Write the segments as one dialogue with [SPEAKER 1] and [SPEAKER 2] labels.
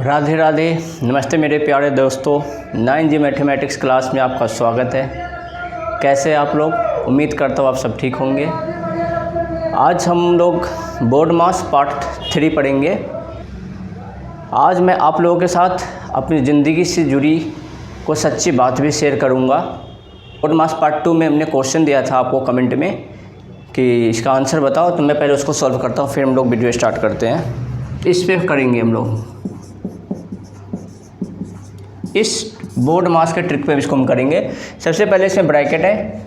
[SPEAKER 1] राधे राधे। नमस्ते मेरे प्यारे दोस्तों, 9G मैथमेटिक्स क्लास में आपका स्वागत है। कैसे आप लोग? उम्मीद करता हूँ आप सब ठीक होंगे। आज हम लोग बोर्ड मास पार्ट 3 पढ़ेंगे। आज मैं आप लोगों के साथ अपनी ज़िंदगी से जुड़ी कोई सच्ची बात भी शेयर करूँगा। बोर्ड मास पार्ट 2 में हमने क्वेश्चन दिया था आपको कमेंट में कि इसका आंसर बताओ, तो मैं पहले उसको सॉल्व करता हूँ, फिर हम लोग वीडियो स्टार्ट करते हैं। इस पर करेंगे हम लोग, इस बोर्ड मास के ट्रिक पे इसको हम करेंगे। सबसे पहले इसमें ब्रैकेट है,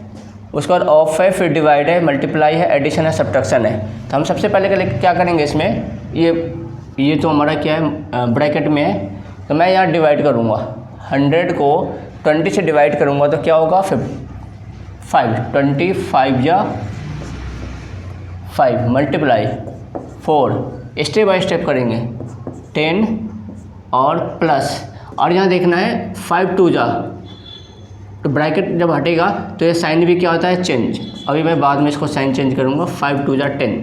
[SPEAKER 1] उसके बाद ऑफ है, फिर डिवाइड है, मल्टीप्लाई है, एडिशन है, सब्ट्रैक्शन है। तो हम सबसे पहले क्या करेंगे, इसमें ये तो हमारा क्या है, ब्रैकेट में है, तो मैं यहाँ डिवाइड करूँगा। 100 को 20 से डिवाइड करूँगा तो क्या होगा, 5 25 या 5 मल्टीप्लाई 4, स्टेप बाय स्टेप करेंगे। 10 और प्लस, और यहाँ देखना है 5 2 जा, तो ब्रैकेट जब हटेगा तो ये साइन भी क्या होता है, चेंज। अभी मैं बाद में इसको साइन चेंज करूँगा। 5 2 जा 10।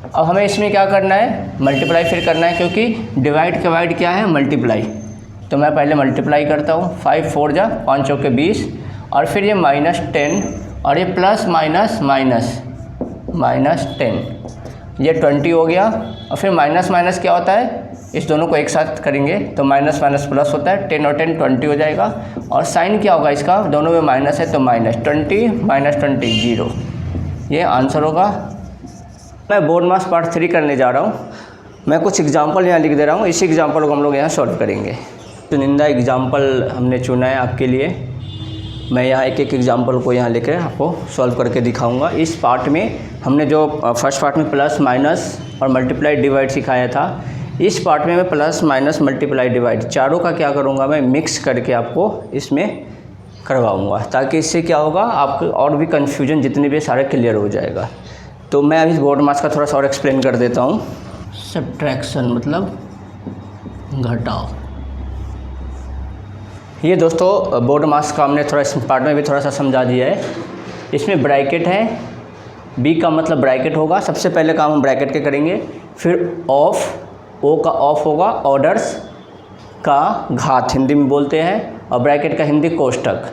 [SPEAKER 1] अब हमें इसमें क्या करना है, मल्टीप्लाई फिर करना है, क्योंकि डिवाइड के वाइड क्या है, मल्टीप्लाई। तो मैं पहले मल्टीप्लाई करता हूँ। 5 4 जा 5 चौके 20, और फिर ये -10, और ये प्लस माइनस माइनस 10, ये 20 हो गया। और फिर माइनस माइनस क्या होता है, इस दोनों को एक साथ करेंगे तो माइनस माइनस प्लस होता है। 10 और 10 20 हो जाएगा। और साइन क्या होगा इसका, दोनों में माइनस है तो -20 -20 0, ये आंसर होगा। मैं बोर्ड मास पार्ट 3 करने जा रहा हूँ। मैं कुछ एग्जांपल यहाँ लिख दे रहा हूँ, इसी एग्जांपल को हम लोग यहाँ सॉल्व करेंगे। चुनिंदा एग्जांपल हमने चुना है आपके लिए। मैं यहाँ एक एक एग्जांपल को यहाँ लेकर आपको सॉल्व करके दिखाऊंगा। इस पार्ट में हमने जो फर्स्ट पार्ट में प्लस माइनस और मल्टीप्लाई डिवाइड सिखाया था, इस पार्ट में मैं प्लस माइनस मल्टीप्लाई डिवाइड चारों का क्या करूँगा, मैं मिक्स करके आपको इसमें करवाऊँगा, ताकि इससे क्या होगा, आपको और भी कन्फ्यूजन जितने भी सारे क्लियर हो जाएगा। तो मैं अभी बोर्ड मास का थोड़ा सा और एक्सप्लेन कर देता हूँ। सब्ट्रैक्शन मतलब घटाओ। ये दोस्तों बोर्ड मास का हमने थोड़ा इस पार्ट में भी थोड़ा सा समझा दिया है। इसमें ब्रैकेट है, बी का मतलब ब्रैकेट होगा। सबसे पहले काम हम ब्रैकेट के करेंगे, फिर ऑफ, ओ का ऑफ होगा, ऑर्डर्स का घात हिंदी में बोलते हैं, और ब्रैकेट का हिंदी कोष्टक।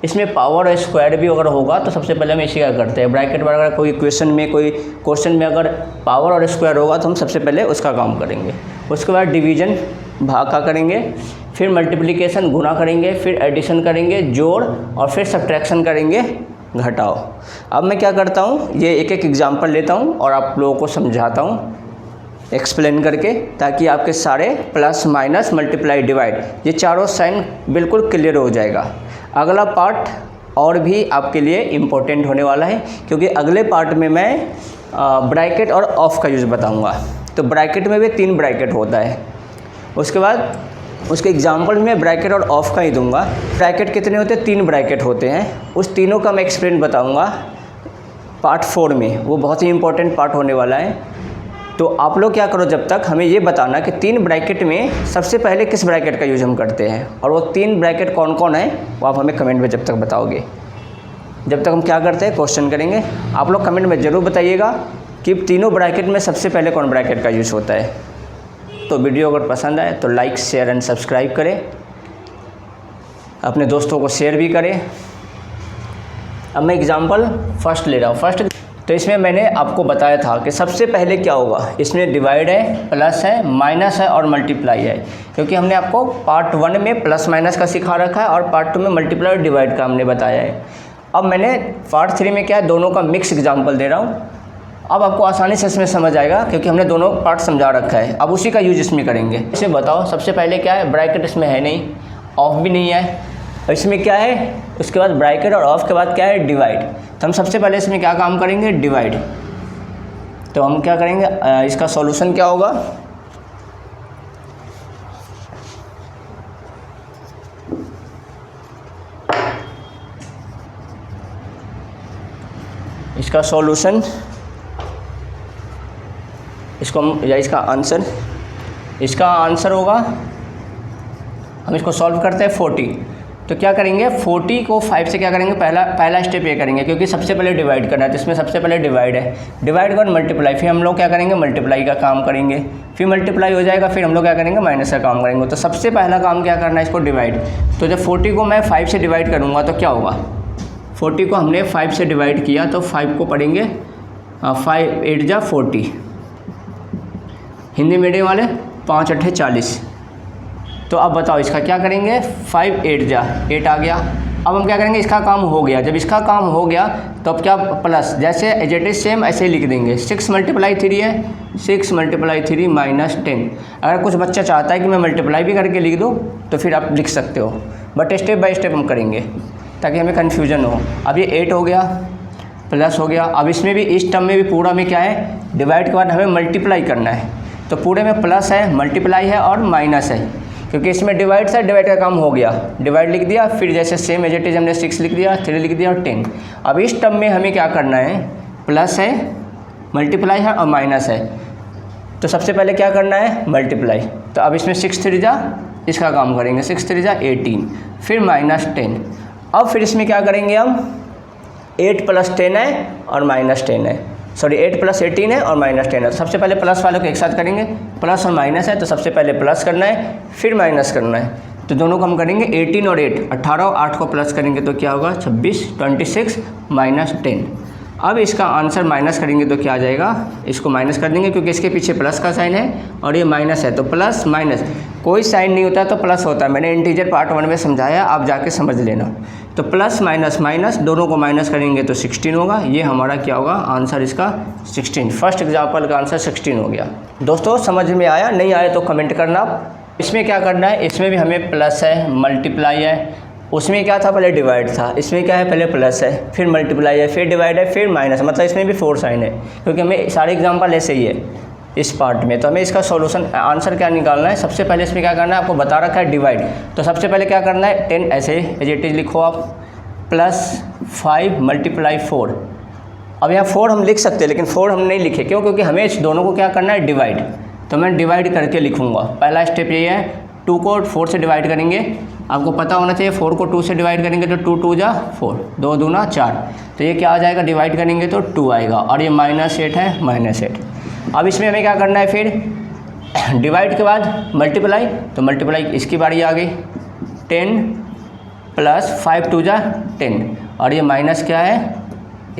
[SPEAKER 1] इसमें पावर और स्क्वायर भी अगर होगा तो सबसे पहले हम इसी का करते हैं। ब्रैकेट में अगर कोई क्वेश्चन में कोई क्वेश्चन में अगर पावर और स्क्वायर होगा तो हम सबसे पहले उसका काम करेंगे। उसके बाद डिवीजन भाग का करेंगे, फिर मल्टीप्लिकेशन गुणा करेंगे, फिर एडिशन करेंगे जोड़, और फिर सब्ट्रैक्शन करेंगे घटाओ। अब मैं क्या करता हूँ, ये एक एक एग्जाम्पल लेता हूँ और आप लोगों को समझाता हूँ एक्सप्लेन करके, ताकि आपके सारे प्लस माइनस मल्टीप्लाई डिवाइड ये चारों साइन बिल्कुल क्लियर हो जाएगा। अगला पार्ट और भी आपके लिए इम्पोर्टेंट होने वाला है, क्योंकि अगले पार्ट में मैं ब्रैकेट और ऑफ का यूज़ बताऊंगा। तो ब्रैकेट में भी 3 ब्रैकेट होता है। उसके बाद उसके एग्जाम्पल में ब्रैकेट और ऑफ का ही दूंगा। ब्रैकेट कितने होते हैं, 3 ब्रैकेट होते हैं। उस तीनों का मैं एक्सप्लेन बताऊँगा पार्ट 4 में, वो बहुत ही इंपॉर्टेंट पार्ट होने वाला है। तो आप लोग क्या करो, जब तक हमें ये बताना कि 3 ब्रैकेट में सबसे पहले किस ब्रैकेट का यूज़ हम करते हैं, और वो 3 ब्रैकेट कौन कौन है वो आप हमें कमेंट में जब तक बताओगे। जब तक हम क्या करते हैं, क्वेश्चन करेंगे, आप लोग कमेंट में ज़रूर बताइएगा कि तीनों ब्रैकेट में सबसे पहले कौन ब्रैकेट का यूज़ होता है। तो वीडियो अगर पसंद आए तो लाइक शेयर एंड सब्सक्राइब करें, अपने दोस्तों को शेयर भी करें। अब मैं एग्जाम्पल फर्स्ट ले रहा हूँ। तो इसमें मैंने आपको बताया था कि सबसे पहले क्या होगा, इसमें डिवाइड है, प्लस है, माइनस है और मल्टीप्लाई है। क्योंकि हमने आपको पार्ट 1 में प्लस माइनस का सिखा रखा है और पार्ट 2 में मल्टीप्लाई और डिवाइड का हमने बताया है। अब मैंने पार्ट 3 में क्या है, दोनों का मिक्स एग्जाम्पल दे रहा हूँ। अब आपको आसानी से इसमें समझ आएगा, क्योंकि हमने दोनों पार्ट समझा रखा है। अब उसी का यूज इसमें करेंगे। इसमें बताओ सबसे पहले क्या है, ब्रैकेट इसमें है नहीं, ऑफ भी नहीं है, इसमें क्या है, उसके बाद ब्रैकेट और ऑफ के बाद क्या है, डिवाइड। तो हम सबसे पहले इसमें क्या काम करेंगे, डिवाइड। तो हम क्या करेंगे, इसका सॉल्यूशन क्या होगा, इसका सॉल्यूशन, इसको हम या इसका आंसर होगा, हम इसको सॉल्व करते हैं 40। तो क्या करेंगे 40 को 5 से क्या करेंगे, पहला स्टेप ये करेंगे क्योंकि सबसे पहले डिवाइड करना है, तो इसमें सबसे पहले डिवाइड है, डिवाइड कर मल्टीप्लाई, फिर हम लोग क्या करेंगे मल्टीप्लाई का काम करेंगे, फिर मल्टीप्लाई हो जाएगा, फिर हम लोग क्या करेंगे माइनस का काम करेंगे। तो सबसे पहला काम क्या करना है, इसको डिवाइड। तो जब 40 को मैं 5 से डिवाइड करूँगा तो क्या होगा, 40 को हमने 5 से डिवाइड किया तो 5 को पढ़ेंगे 5 8 जा 40, हिंदी मीडियम वाले 5 8 40। तो अब बताओ इसका क्या करेंगे, 5 8 जा 8 आ गया। अब हम क्या करेंगे, इसका काम हो गया, जब इसका काम हो गया तो अब क्या प्लस, जैसे एज इट इज सेम ऐसे ही लिख देंगे। 6 × 3 है, 6 × 3 -10। अगर कुछ बच्चा चाहता है कि मैं मल्टीप्लाई भी करके लिख दूँ तो फिर आप लिख सकते हो, बट स्टेप बाय स्टेप हम करेंगे ताकि हमें कन्फ्यूजन हो। अब ये 8 हो गया, प्लस हो गया। अब इसमें भी, इस टर्म में भी पूरा में क्या है, डिवाइड के बाद हमें मल्टीप्लाई करना है, तो पूरे में प्लस है, मल्टीप्लाई है और माइनस है, क्योंकि इसमें डिवाइड से डिवाइड का काम हो गया, डिवाइड लिख दिया, फिर जैसे सेम एज इट इज हमने 6 लिख दिया, 3 लिख दिया और 10। अब इस टर्म में हमें क्या करना है, प्लस है, मल्टीप्लाई है और माइनस है, तो सबसे पहले क्या करना है मल्टीप्लाई। तो अब इसमें 6 3 जा, इसका काम करेंगे, 6 3 जा 18, फिर -10। अब फिर इसमें क्या करेंगे हम, 8 + 10 है और -10 है, सॉरी 8 + 18 है और -10 है। तो सबसे पहले प्लस वालों को एक साथ करेंगे, प्लस और माइनस है तो सबसे पहले प्लस करना है, फिर माइनस करना है। तो दोनों को हम करेंगे 18 और 8, 18 और 8 को प्लस करेंगे तो क्या होगा 26, 26 -10। अब इसका आंसर माइनस करेंगे तो क्या आ जाएगा, इसको माइनस कर देंगे क्योंकि इसके पीछे प्लस का साइन है और ये माइनस है, तो प्लस माइनस कोई साइन नहीं होता तो प्लस होता है। मैंने इंटीजर पार्ट 1 में समझाया, आप जाके समझ लेना। तो प्लस माइनस माइनस दोनों को माइनस करेंगे तो 16 होगा। ये हमारा क्या होगा आंसर इसका 16। फर्स्ट एग्जाम्पल का आंसर 16 हो गया। दोस्तों समझ में आया, नहीं आया तो कमेंट करना। इसमें क्या करना है, इसमें भी हमें प्लस है, मल्टीप्लाई है, उसमें क्या था पहले डिवाइड था, इसमें क्या है पहले प्लस है, फिर मल्टीप्लाई है, फिर डिवाइड है, फिर माइनस, मतलब इसमें भी 4 साइन है, क्योंकि हमें सारे एग्जाम्पल ऐसे ही है इस पार्ट में। तो हमें इसका सॉल्यूशन आंसर क्या निकालना है, सबसे पहले इसमें क्या करना है, आपको बता रखा है डिवाइड। तो सबसे पहले क्या करना है, 10 ऐसे एज इट इज लिखो आप, +5 × 4। अब यहाँ 4 हम लिख सकते हैं लेकिन 4 हम नहीं लिखे, क्यों, क्योंकि हमें इस दोनों को क्या करना है डिवाइड। तो मैं डिवाइड करके लिखूँगा। पहला स्टेप ये है, 2 को 4 से डिवाइड करेंगे, आपको पता होना चाहिए 4 को 2 से डिवाइड करेंगे तो 2 2 जा 4, 2 दूना 4, तो ये क्या आ जाएगा, डिवाइड करेंगे तो 2 आएगा, और ये -8 है, -8। अब इसमें हमें क्या करना है, फिर डिवाइड के बाद मल्टीप्लाई, तो मल्टीप्लाई इसकी बारी आ गई, 10 + 5 2 जा 10, और ये माइनस क्या है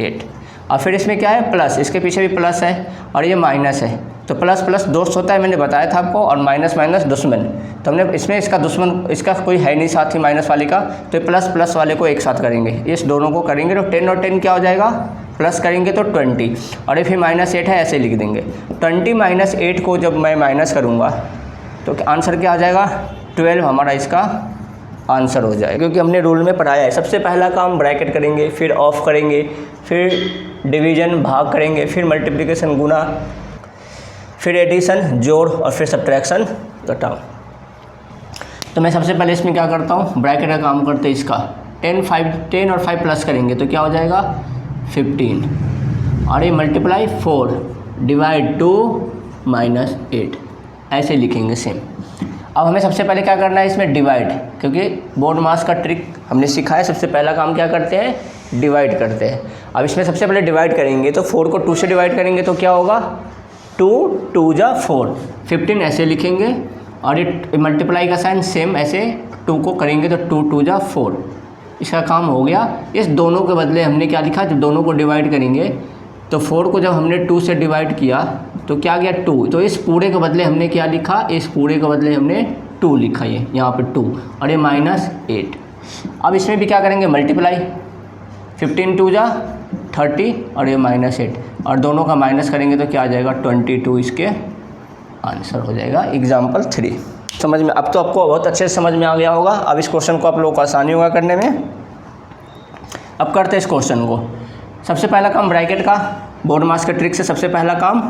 [SPEAKER 1] 8। और फिर इसमें क्या है प्लस, इसके पीछे भी प्लस है और ये माइनस है, तो प्लस प्लस दोस्त होता है, मैंने बताया था आपको, और माइनस माइनस दुश्मन। तो हमने इसमें इसका दुश्मन, इसका कोई है नहीं साथ ही माइनस वाले का, तो प्लस प्लस वाले को एक साथ करेंगे, इस दोनों को करेंगे तो 10 और 10 क्या हो जाएगा, प्लस करेंगे तो 20, और ये फिर -8 है, ऐसे लिख देंगे। 20 - 8 को जब मैं माइनस करूँगा तो आंसर क्या आ जाएगा, 12 हमारा इसका आंसर हो जाएगा, क्योंकि हमने रूल में पढ़ाया है। सबसे पहला काम ब्रैकेट करेंगे, फिर ऑफ करेंगे, फिर डिवीजन भाग करेंगे, फिर मल्टीप्लिकेशन गुना, फिर एडिशन जोड़, और फिर सब्ट्रैक्शन घटाओ। तो मैं सबसे पहले इसमें क्या करता हूँ, ब्रैकेट का काम करते हैं इसका, 10 और 5 प्लस करेंगे तो क्या हो जाएगा 15, और ये मल्टीप्लाई 4 डिवाइड 2 -8, ऐसे लिखेंगे सेम। अब हमें सबसे पहले क्या करना है इसमें डिवाइड, क्योंकि बोर्ड मास का ट्रिक हमने सीखा है, सबसे पहला काम क्या करते हैं डिवाइड करते हैं। अब इसमें सबसे पहले डिवाइड करेंगे तो 4 को 2 से डिवाइड करेंगे तो क्या होगा, 2 2 जा 4, 15 ऐसे लिखेंगे, और ये मल्टीप्लाई का साइन सेम ऐसे 2 को करेंगे तो 2 2 जा 4, इसका काम हो गया। इस दोनों के बदले हमने क्या लिखा, जब दोनों को डिवाइड करेंगे तो 4 को जब हमने 2 से डिवाइड किया तो क्या गया 2, तो इस पूरे के बदले हमने क्या लिखा, इस पूरे के बदले हमने 2 लिखा, ये यहाँ पे 2, और ये -8। अब इसमें भी क्या करेंगे मल्टीप्लाई, 15 2 जा 30, और ये -8, और दोनों का माइनस करेंगे तो क्या आ जाएगा 22, इसके आंसर हो जाएगा एग्जाम्पल 3। समझ में, अब तो आपको बहुत अच्छे से समझ में आ गया होगा। अब इस क्वेश्चन को आप लोगों को आसानी होगा करने में। अब करते हैं इस क्वेश्चन को। सबसे पहला काम ब्रैकेट का, बोर्ड मास के ट्रिक से सबसे पहला काम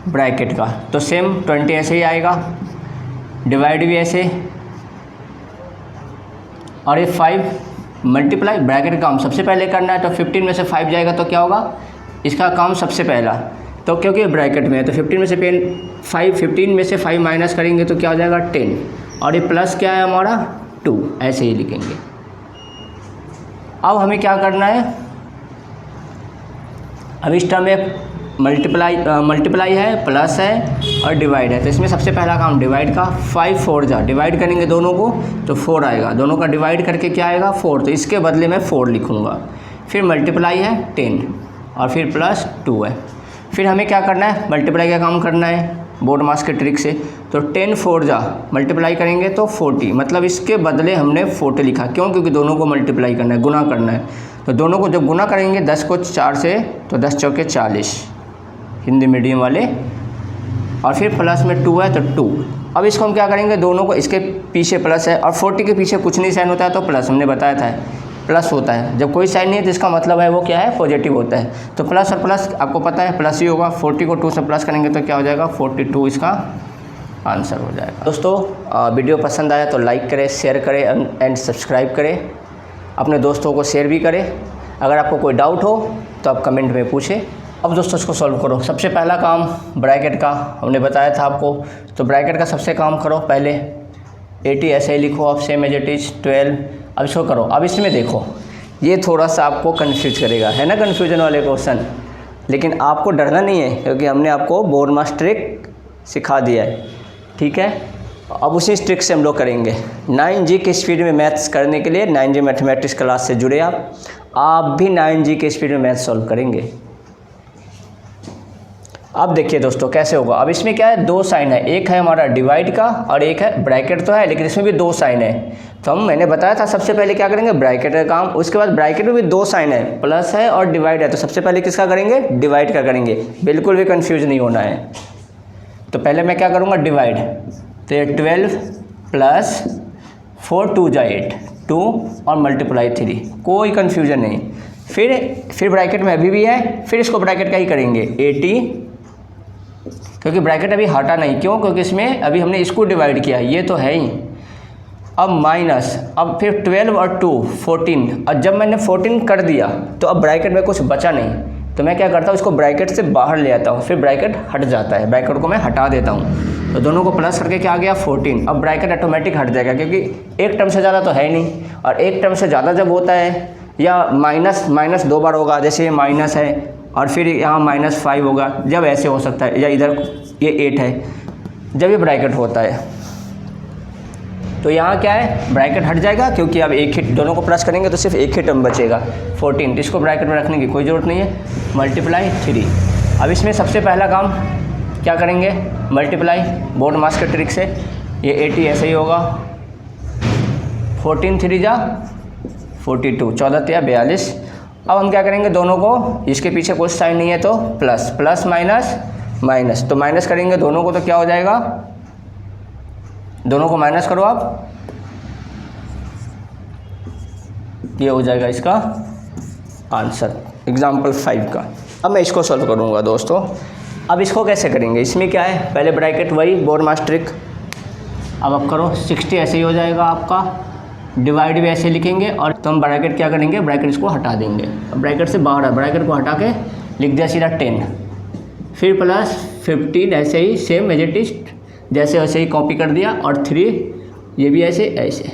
[SPEAKER 1] ब्रैकेट का, तो सेम 20 ऐसे ही आएगा, डिवाइड भी ऐसे, और ये 5 मल्टीप्लाई, ब्रैकेट का काम सबसे पहले करना है, तो 15 में से 5 जाएगा तो क्या होगा, इसका काम सबसे पहला, तो क्योंकि ब्रैकेट में है तो 15 में से 5 माइनस करेंगे तो क्या हो जाएगा 10, और ये प्लस क्या है हमारा 2 ऐसे ही लिखेंगे। अब हमें क्या करना है, अब इस टर्म में मल्टीप्लाई है, प्लस है और डिवाइड है, तो इसमें सबसे पहला काम डिवाइड का। 5 4 जा, डिवाइड करेंगे दोनों को तो 4 आएगा, दोनों का डिवाइड करके क्या आएगा 4, तो इसके बदले में 4 लिखूँगा। फिर मल्टीप्लाई है 10 और फिर प्लस 2 है। फिर हमें क्या करना है, मल्टीप्लाई का काम करना है बोर्ड मास के ट्रिक से, तो 10 4 जा मल्टीप्लाई करेंगे तो 40, मतलब इसके बदले हमने 40 लिखा। क्यों, क्योंकि दोनों को मल्टीप्लाई करना है, गुना करना है, तो दोनों को जब गुना करेंगे 10 को 4 से तो 10 चौके 40 हिंदी मीडियम वाले, और फिर प्लस में 2 है तो 2। अब इसको हम क्या करेंगे, दोनों को, इसके पीछे प्लस है और 40 के पीछे कुछ नहीं साइन होता है तो प्लस, हमने बताया था प्लस होता है। जब कोई साइन नहीं है तो इसका मतलब है वो क्या है, पॉजिटिव होता है। तो प्लस और प्लस आपको पता है प्लस ही होगा। 40 को 2 से प्लस करेंगे तो क्या हो जाएगा 42 इसका आंसर हो जाएगा। दोस्तों वीडियो पसंद आया तो लाइक करें, शेयर करें एंड सब्सक्राइब करें, अपने दोस्तों को शेयर भी करें। अगर आपको कोई डाउट हो तो आप कमेंट में पूछें। अब दोस्तों इसको सॉल्व करो। सबसे पहला काम ब्रैकेट का हमने बताया था आपको, तो ब्रैकेट का सबसे काम करो, पहले 80 ऐसे ही लिखो आप, सेम एज इट इज़ 12। अब इसको करो। अब इसमें देखो ये थोड़ा सा आपको कन्फ्यूज करेगा, है ना, कन्फ्यूजन वाले क्वेश्चन, लेकिन आपको डरना नहीं है क्योंकि हमने आपको बोर्ड मास ट्रिक सिखा दिया है, ठीक है। अब उसी ट्रिक से हम लोग करेंगे। 9G के स्पीड में मैथ्स करने के लिए 9G मैथमेटिक्स क्लास से जुड़े आप भी 9G के स्पीड में मैथ्स सॉल्व करेंगे। अब देखिए दोस्तों कैसे होगा। अब इसमें क्या है, 2 साइन है, एक है हमारा डिवाइड का और एक है ब्रैकेट तो है, लेकिन इसमें भी 2 साइन है। तो मैंने बताया था सबसे पहले क्या करेंगे, ब्रैकेट का काम। उसके बाद ब्रैकेट में भी 2 साइन है, प्लस है और डिवाइड है, तो सबसे पहले किसका करेंगे, डिवाइड का करेंगे। बिल्कुल भी कंफ्यूज नहीं होना है। तो पहले मैं क्या करूँगा, डिवाइड, तो ये 12 प्लस 4 2 जा 8 2 और मल्टीप्लाई 3, कोई कन्फ्यूजन नहीं। फिर ब्रैकेट में अभी भी है, फिर इसको ब्रैकेट का ही करेंगे 80, क्योंकि ब्रैकेट अभी हटा नहीं। क्यों, क्योंकि इसमें अभी हमने इसको डिवाइड किया, ये तो है ही। अब माइनस, अब फिर 12 और 2 14, और जब मैंने 14 कर दिया तो अब ब्रैकेट में कुछ बचा नहीं, तो मैं क्या करता हूँ, इसको ब्रैकेट से बाहर ले आता हूँ, फिर ब्रैकेट हट जाता है, ब्रैकेट को मैं हटा देता हूँ, तो दोनों को प्लस करके क्या आ गया 14। अब ब्रैकेट ऑटोमेटिक हट जाएगा, क्योंकि एक टर्म से ज़्यादा तो है ही नहीं, और एक टर्म से ज़्यादा जब होता है या माइनस 2 बार होगा, जैसे ये माइनस है और फिर यहाँ -5 होगा, जब ऐसे हो सकता है, या इधर ये 8 है, जब ये ब्रैकेट होता है तो यहाँ क्या है, ब्रैकेट हट जाएगा, क्योंकि अब एक ही, दोनों को प्लस करेंगे तो सिर्फ एक ही टर्म बचेगा 14, इसको ब्रैकेट में रखने की कोई ज़रूरत नहीं है, मल्टीप्लाई 3। अब इसमें सबसे पहला काम क्या करेंगे, मल्टीप्लाई बोर्ड मास के ट्रिक से, ये 80 ऐसे ही होगा, 14 3 जा 42, 14 या 42। अब हम क्या करेंगे, दोनों को, इसके पीछे कोई साइन नहीं है तो प्लस, प्लस माइनस माइनस, तो माइनस करेंगे दोनों को तो क्या हो जाएगा, दोनों को माइनस करो आप, ये हो जाएगा इसका आंसर एग्जाम्पल 5 का। अब मैं इसको सॉल्व करूँगा दोस्तों। अब इसको कैसे करेंगे, इसमें क्या है, पहले ब्रैकेट वही बोर्ड मास ट्रिक। अब आप करो 60 ऐसे ही हो जाएगा आपका, डिवाइड भी ऐसे लिखेंगे, और तो हम ब्रैकेट क्या करेंगे, ब्रैकेट इसको हटा देंगे। अब ब्रैकेट से बाहर है, ब्रैकेट को हटा के लिख दिया सीधा 10, फिर प्लस 15 ऐसे ही सेम एज इट इज, जैसे वैसे ही कॉपी कर दिया, और 3 ये भी ऐसे ऐसे।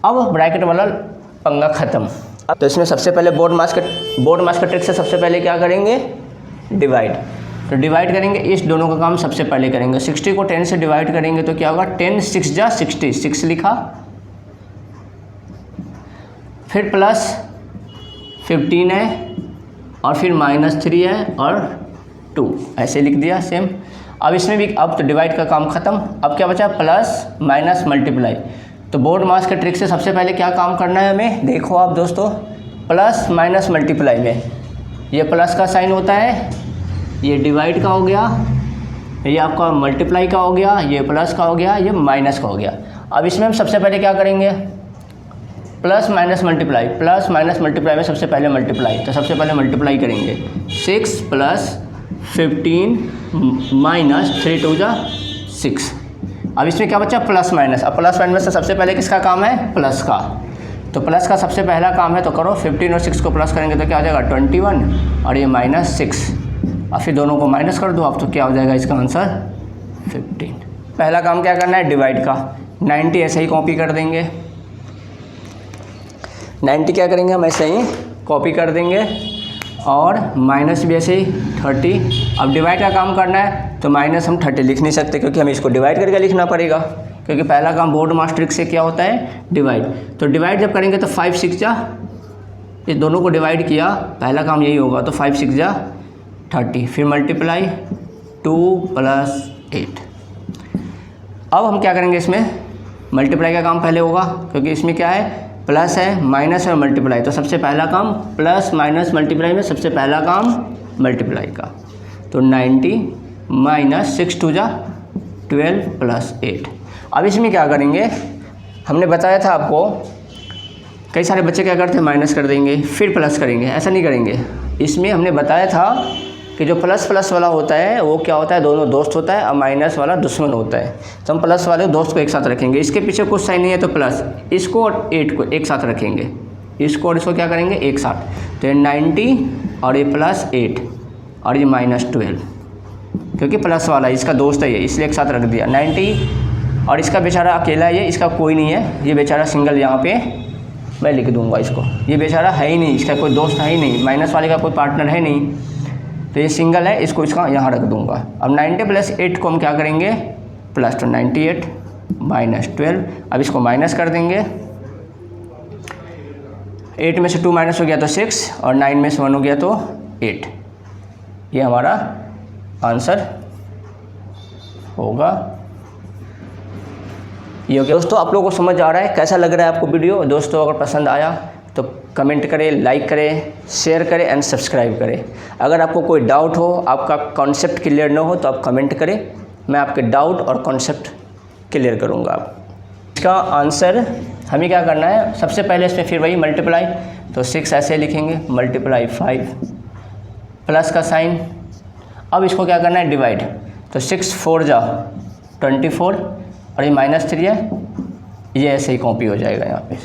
[SPEAKER 1] अब ब्रैकेट वाला पंगा ख़त्म। तो इसमें सबसे पहले बोर्ड मास का ट्रिक से सबसे पहले क्या करेंगे, डिवाइड। तो डिवाइड करेंगे, इस दोनों का काम सबसे पहले करेंगे। 60 को 10 से डिवाइड करेंगे तो क्या होगा, 10 6 जा 60, 6 लिखा, फिर प्लस 15 है और फिर -3 है और 2 ऐसे लिख दिया सेम। अब इसमें भी, अब तो डिवाइड का काम ख़त्म, अब क्या बचा, प्लस माइनस मल्टीप्लाई। तो बोर्ड मास के ट्रिक से सबसे पहले क्या काम करना है हमें, देखो आप दोस्तों, प्लस माइनस मल्टीप्लाई में ये प्लस का साइन होता है, ये डिवाइड का हो गया, ये आपका मल्टीप्लाई का हो गया, ये प्लस का हो गया, ये माइनस का हो गया। अब इसमें हम सबसे पहले क्या करेंगे, plus minus multiply, plus minus multiply में सबसे पहले मल्टीप्लाई, तो सबसे पहले मल्टीप्लाई करेंगे 6 प्लस 15 माइनस 3 2 जा 6। अब इसमें क्या बचा, प्लस माइनस। अब प्लस माइनस से सबसे पहले किसका काम है, प्लस का, तो प्लस का सबसे पहला काम है, तो करो 15 और 6 को प्लस करेंगे तो क्या हो जाएगा 21, और ये -6, और फिर दोनों को माइनस कर दो आप, तो क्या हो जाएगा इसका आंसर 15। पहला काम क्या करना है, डिवाइड का, 90 ऐसे ही कॉपी कर देंगे, 90 क्या करेंगे हम ऐसे ही कॉपी कर देंगे और माइनस भी ऐसे ही 30। अब डिवाइड का काम करना है तो माइनस हम 30 लिख नहीं सकते क्योंकि हमें इसको डिवाइड करके लिखना पड़ेगा, क्योंकि पहला काम बोर्ड मास ट्रिक से क्या होता है, डिवाइड। तो डिवाइड जब करेंगे तो 5 6 जा, इस दोनों को डिवाइड किया, पहला काम यही होगा, तो 5 6 जा 30, फिर मल्टीप्लाई 2 + 8। अब हम क्या करेंगे, इसमें मल्टीप्लाई का काम पहले होगा क्योंकि इसमें क्या है, प्लस है, माइनस है और मल्टीप्लाई। तो सबसे पहला काम प्लस माइनस मल्टीप्लाई में सबसे पहला काम मल्टीप्लाई का। तो 90 - 6 2 जा 12 + 8। अब इसमें क्या करेंगे, हमने बताया था आपको, कई सारे बच्चे क्या करते हैं, माइनस कर देंगे फिर प्लस करेंगे, ऐसा नहीं करेंगे। इसमें हमने बताया था कि जो प्लस प्लस वाला होता है वो क्या होता है, दोनों दोस्त होता है, और माइनस वाला दुश्मन होता है। तो हम प्लस वाले दोस्त को एक साथ रखेंगे, इसके पीछे कुछ साइन नहीं है तो प्लस, इसको और 8 को एक साथ रखेंगे, इसको और इसको क्या करेंगे एक साथ। तो ये 90 और ये +8 और ये -12, क्योंकि प्लस वाला इसका दोस्त है ये, इसलिए एक साथ रख दिया 90। और इसका बेचारा अकेला है, ये इसका कोई नहीं है, ये बेचारा सिंगल, यहाँ पे मैं लिख दूंगा इसको, ये बेचारा है ही नहीं, इसका कोई दोस्त है ही नहीं, माइनस वाले का कोई पार्टनर है नहीं, तो ये सिंगल है, इसको इसका यहाँ रख दूंगा। अब 90 + 8 को हम क्या करेंगे, प्लस, तो 98 - 12। अब इसको माइनस कर देंगे, 8 में से 2 माइनस हो गया तो 6 और 9 में से 1 हो गया तो 8। ये हमारा आंसर होगा। ये हो गया। दोस्तों आप लोगों को समझ आ रहा है, कैसा लग रहा है आपको वीडियो? दोस्तों अगर पसंद आया तो कमेंट करें, लाइक करें, शेयर करें एंड सब्सक्राइब करें। अगर आपको कोई डाउट हो, आपका कॉन्सेप्ट क्लियर ना हो तो आप कमेंट करें, मैं आपके डाउट और कॉन्सेप्ट क्लियर करूँगा। इसका आंसर हमें क्या करना है, सबसे पहले इसमें फिर वही मल्टीप्लाई, तो 6 ऐसे लिखेंगे, मल्टीप्लाई 5 प्लस का साइन। अब इसको क्या करना है, डिवाइड, तो 6 4 जा 24 और ये -3 है, ये ऐसे ही कॉपी हो जाएगा यहाँ पे।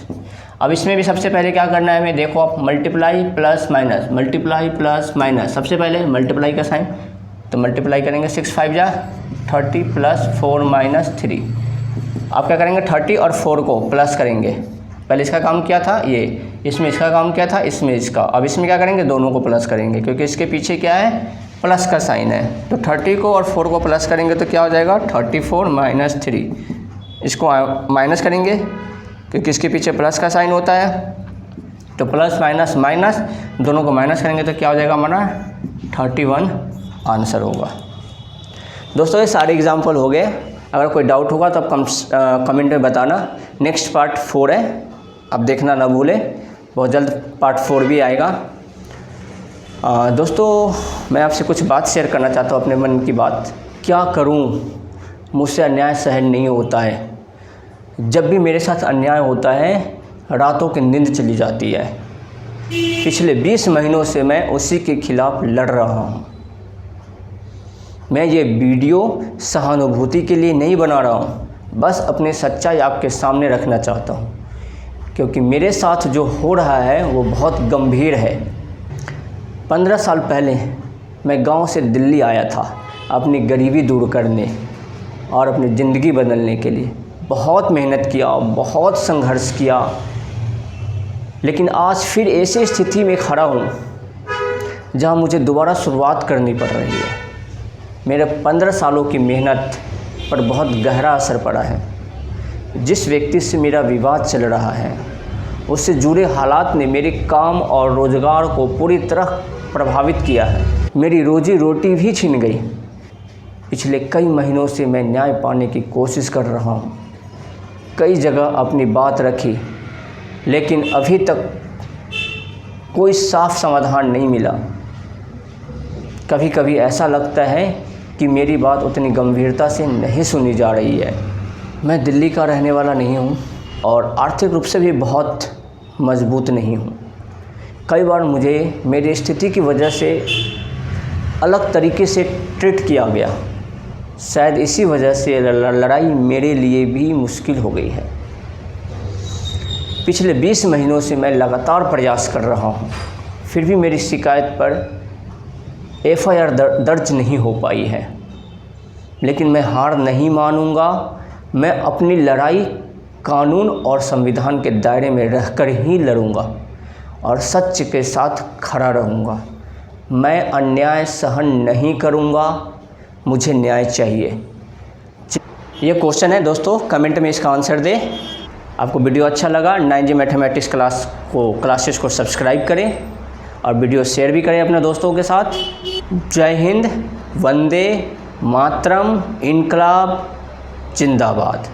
[SPEAKER 1] अब इसमें भी सबसे पहले क्या करना है हमें, देखो आप, multiply plus minus, multiply plus minus, सबसे पहले मल्टीप्लाई का साइन, तो मल्टीप्लाई करेंगे 6 5 जा 30 + 4 - 3। आप क्या करेंगे, 30 और 4 को प्लस करेंगे, पहले इसका काम क्या था ये, इसमें इसका काम क्या था, इसमें इसका। अब इसमें क्या करेंगे, दोनों को प्लस करेंगे क्योंकि इसके पीछे क्या है, प्लस का साइन है। तो 30 को और 4 को प्लस करेंगे तो क्या हो जाएगा, 34 - 3। इसको माइनस करेंगे क्योंकि इसके पीछे प्लस का साइन होता है, तो प्लस माइनस माइनस, दोनों को माइनस करेंगे तो क्या हो जाएगा हमारा 31 आंसर होगा। दोस्तों ये सारे एग्जाम्पल हो गए, अगर कोई डाउट होगा तो आप कमेंट में बताना। नेक्स्ट पार्ट 4 है, अब देखना ना भूलें, बहुत जल्द पार्ट 4 भी आएगा। दोस्तों मैं आपसे कुछ बात शेयर करना चाहता हूँ, अपने मन की बात। क्या करूँ, मुझसे अन्याय सहन नहीं होता है। जब भी मेरे साथ अन्याय होता है रातों की नींद चली जाती है। पिछले 20 महीनों से मैं उसी के खिलाफ़ लड़ रहा हूँ। मैं ये वीडियो सहानुभूति के लिए नहीं बना रहा हूँ, बस अपनी सच्चाई आपके सामने रखना चाहता हूँ, क्योंकि मेरे साथ जो हो रहा है वो बहुत गंभीर है। 15 साल पहले मैं गांव से दिल्ली आया था अपनी गरीबी दूर करने और अपनी ज़िंदगी बदलने के लिए। बहुत मेहनत किया, बहुत संघर्ष किया, लेकिन आज फिर ऐसी स्थिति में खड़ा हूँ जहाँ मुझे दोबारा शुरुआत करनी पड़ रही है। मेरे 15 सालों की मेहनत पर बहुत गहरा असर पड़ा है। जिस व्यक्ति से मेरा विवाद चल रहा है उससे जुड़े हालात ने मेरे काम और रोज़गार को पूरी तरह प्रभावित किया है। मेरी रोजी रोटी भी छिन गई। पिछले कई महीनों से मैं न्याय पाने की कोशिश कर रहा हूँ। कई जगह अपनी बात रखी, लेकिन अभी तक कोई साफ समाधान नहीं मिला। कभी कभी ऐसा लगता है कि मेरी बात उतनी गंभीरता से नहीं सुनी जा रही है। मैं दिल्ली का रहने वाला नहीं हूँ और आर्थिक रूप से भी बहुत मजबूत नहीं हूँ। कई बार मुझे मेरी स्थिति की वजह से अलग तरीके से ट्रीट किया गया। शायद इसी वजह से लड़ाई मेरे लिए भी मुश्किल हो गई है। पिछले 20 महीनों से मैं लगातार प्रयास कर रहा हूँ, फिर भी मेरी शिकायत पर FIR दर्ज नहीं हो पाई है। लेकिन मैं हार नहीं मानूंगा। मैं अपनी लड़ाई कानून और संविधान के दायरे में रहकर ही लड़ूंगा और सच के साथ खड़ा रहूंगा। मैं अन्याय सहन नहीं करूंगा, मुझे न्याय चाहिए। ये क्वेश्चन है दोस्तों, कमेंट में इसका आंसर दें। आपको वीडियो अच्छा लगा 9G मैथमेटिक्स क्लासेस को सब्सक्राइब करें और वीडियो शेयर भी करें अपने दोस्तों के साथ। जय हिंद, वंदे मातरम, इनकलाब जिंदाबाद।